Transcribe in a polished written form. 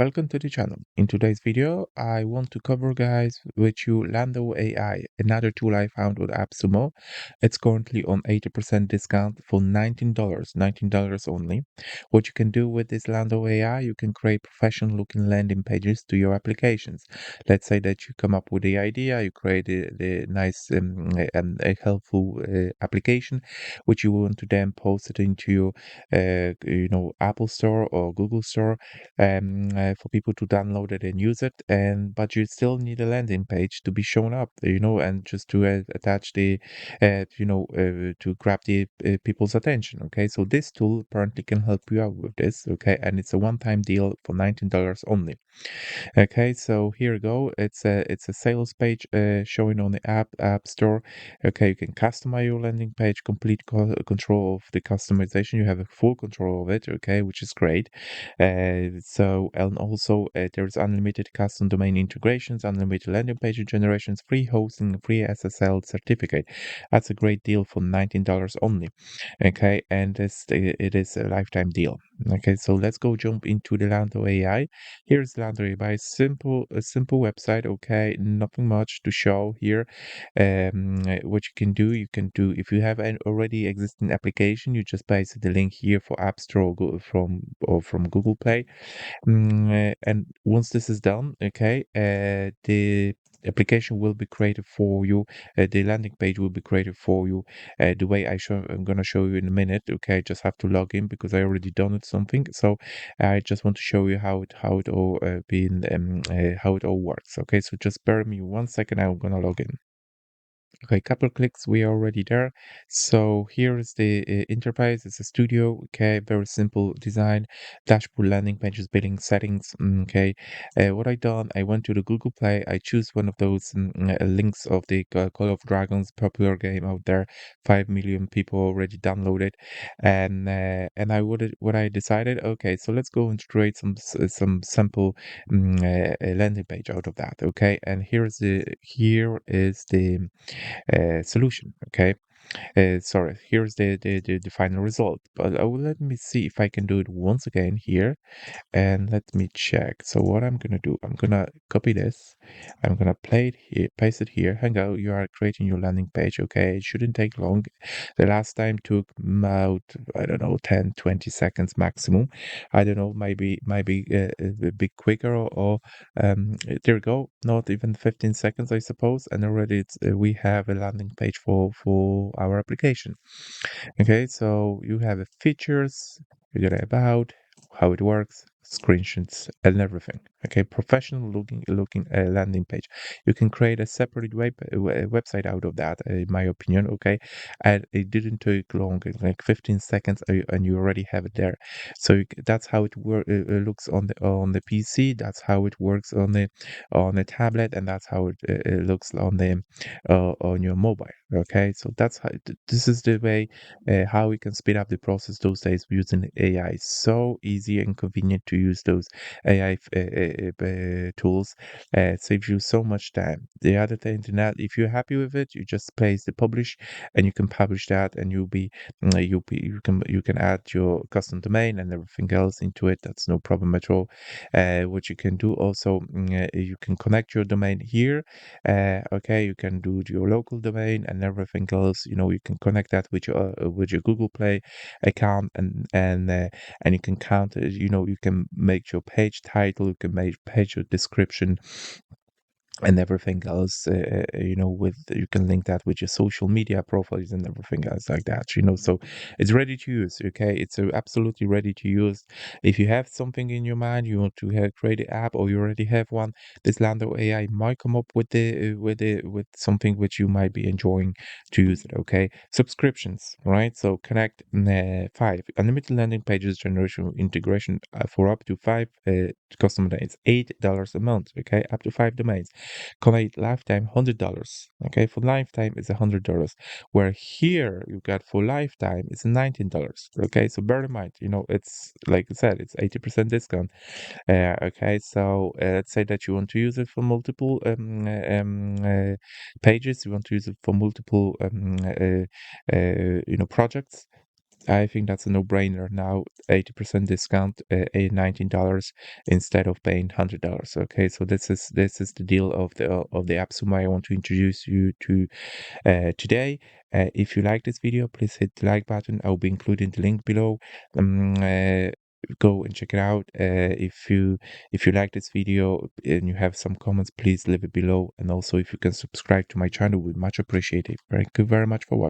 Welcome to the channel. In today's video, I want to cover guys with you Lando AI, another tool I found with Appsumo. It's currently on 80% discount for $19 only. What you can do with this Lando AI, you can create professional looking landing pages to your applications. Let's say that you come up with the idea, you create the nice and a helpful application, which you want to then post it into your Apple Store or Google Store for people to download it and use it. And but you still need a landing page to be shown up, and just to attach the, to grab the people's attention. Okay, so this tool apparently can help you out with this. Okay, and it's a one-time deal for $19 only. Okay, so here you go. It's a sales page showing on the app store. Okay, you can customize your landing page, complete control of the customization. You have a full control of it. Okay, which is great. And also there's unlimited custom domain integrations, unlimited landing page generations, free hosting, free SSL certificate. That's a great deal for $19 only. Okay, and it is a lifetime deal. Okay, so let's go jump into the Lando AI. Here's Lando AI, a simple website. Okay, nothing much to show here. What you can do if you have an already existing application, you just paste the link here for App Store or from Google Play. And once this is done, okay, the application will be created for you. The landing page will be created for you. The way I'm gonna show you in a minute. Okay, I just have to log in because I already done it something. So I just want to show you how it all works. Okay, so just bear with me 1 second. I'm gonna log in. Okay, couple clicks, we are already there. So here is the interface. It's a studio. Okay, very simple design. Dashboard, landing pages, billing settings. Okay, what I done, I went to the Google Play. I choose one of those links of the Call of Dragons popular game out there. 5 million people already downloaded, and what I decided. Okay, so let's go and create some sample landing page out of that. Okay, and here is the solution. Okay, sorry, here's the final result, but let me see if I can do it once again here, and let me check. So what I'm gonna do, I'm gonna copy this, I'm gonna play it here, paste it here. Hang out, you are creating your landing page. Okay, it shouldn't take long. The last time took about, I don't know, 10-20 seconds maximum. I don't know, maybe a bit quicker, or there we go, not even 15 seconds, I suppose, and already we have a landing page for our application. Okay, so you have features, you got about how it works, screenshots, and everything. Okay, professional looking landing page. You can create a separate website out of that, in my opinion. Okay, and it didn't take long, like 15 seconds, and you already have it there. So that's how it looks on the PC. That's how it works on the tablet, and that's how it looks on your mobile. Okay, so this is the way how we can speed up the process those days using AI. So easy and convenient to use those AI tools. It saves you so much time. The other thing, if you're happy with it, you just place the publish, and you can publish that, and you can add your custom domain and everything else into it. That's no problem at all. What you can do also, you can connect your domain here. Okay, you can do your local domain and everything else. You can connect that with your Google Play account, and you can count. You can make your page title. You can make page description and everything else. With you can link that with your social media profiles and everything else like that. So it's ready to use. Okay, it's absolutely ready to use. If you have something in your mind, you want to create an app, or you already have one, this Lando AI might come up with something which you might be enjoying to use it. Okay, subscriptions, right? So connect 5 unlimited landing pages generation integration for up to 5 custom domains, $8 a month. Okay, up to 5 domains. Collect lifetime $100. Okay, for lifetime it's $100. Where here you got for lifetime it's $19. Okay, so bear in mind, it's like I said, it's 80% discount. Okay, so let's say that you want to use it for multiple pages. You want to use it for multiple projects. I think that's a no-brainer now. 80% discount, $19 instead of paying $100. Okay, so this is the deal of the Appsumo I want to introduce you to today. If you like this video, please hit the like button. I'll be including the link below. Go and check it out. If you like this video and you have some comments, please leave it below. And also, if you can subscribe to my channel, we'd much appreciate it. Thank you very much for watching.